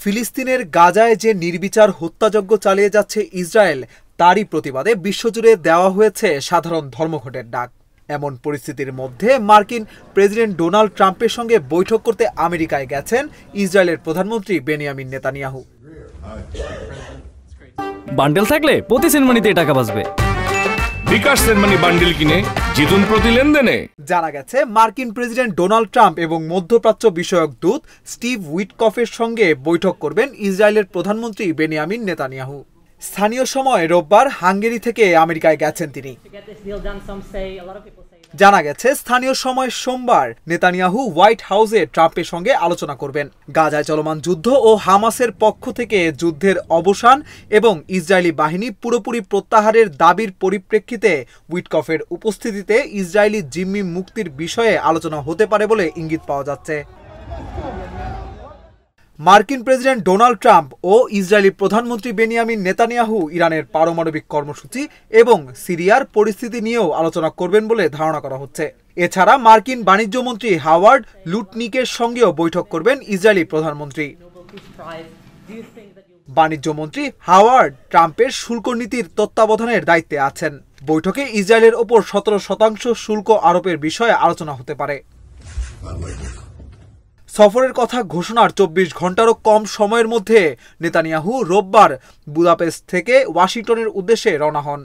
ফিলিস্তিনের গাজায় যে নির্বিচার হত্যাযজ্ঞ চালিয়ে যাচ্ছে ইসরায়েল, তারই প্রতিবাদে বিশ্বজুড়ে দেওয়া হয়েছে সাধারণ ধর্মঘটের ডাক। এমন পরিস্থিতির মধ্যে মার্কিন প্রেসিডেন্ট ডোনাল্ড ট্রাম্পের সঙ্গে বৈঠক করতে আমেরিকায় গেছেন ইসরায়েলের প্রধানমন্ত্রী বেনিয়ামিন নেতানিয়াহু। বান্ডেল থাকলে প্রতি সেনমানিতে টাকা বাঁচবে। বিকাশ সেনমানি বান্ডেল কিনে জিতুন প্রতি লেনদেনে। জানা গেছে মার্কিন প্রেসিডেন্ট ডোনাল্ড ট্রাম্প এবং মধ্যপ্রাচ্য বিষয়ক দূত স্টিভ উইটকফের সঙ্গে বৈঠক করবেন ইসরায়েলের প্রধানমন্ত্রী বেনিয়ামিন নেতানিয়াহু। স্থানীয় সময় রোববার হাঙ্গেরি থেকে আমেরিকায় গেছেন তিনি। জানা গেছে স্থানীয় সময় সোমবার নেতানিয়াহু হোয়াইট হাউসে ট্রাম্পের সঙ্গে আলোচনা করবেন। গাজায় চলমান যুদ্ধ ও হামাসের পক্ষ থেকে যুদ্ধের অবসান এবং ইসরায়েলি বাহিনী পুরোপুরি প্রত্যাহারের দাবির পরিপ্রেক্ষিতে উইটকফের উপস্থিতিতে ইসরায়েলি জিম্মি মুক্তির বিষয়ে আলোচনা হতে পারে বলে ইঙ্গিত পাওয়া যাচ্ছে। মার্কিন প্রেসিডেন্ট ডোনাল্ড ট্রাম্প ও ইসরায়েলি প্রধানমন্ত্রী বেনিয়ামিন নেতানিয়াহু ইরানের পারমাণবিক কর্মসূচি এবং সিরিয়ার পরিস্থিতি নিয়েও আলোচনা করবেন বলে ধারণা করা হচ্ছে। এছাড়া মার্কিন বাণিজ্য মন্ত্রী হাওয়ার্ড লুটনিকের সঙ্গেও বৈঠক করবেন ইসরায়েলি প্রধানমন্ত্রী। বাণিজ্য মন্ত্রী হাওয়ার্ড ট্রাম্পের শুল্ক নীতির তত্ত্বাবধানের দায়িত্বে আছেন। বৈঠকে ইসরায়েলের ওপর 17% শুল্ক আরোপের বিষয়ে আলোচনা হতে পারে। সফরের কথা ঘোষণার 24 ঘন্টারও কম সময়ের মধ্যে নেতানিয়াহু রোববার বুদাপেস্ট থেকে ওয়াশিংটনের উদ্দেশ্যে রওনা হন।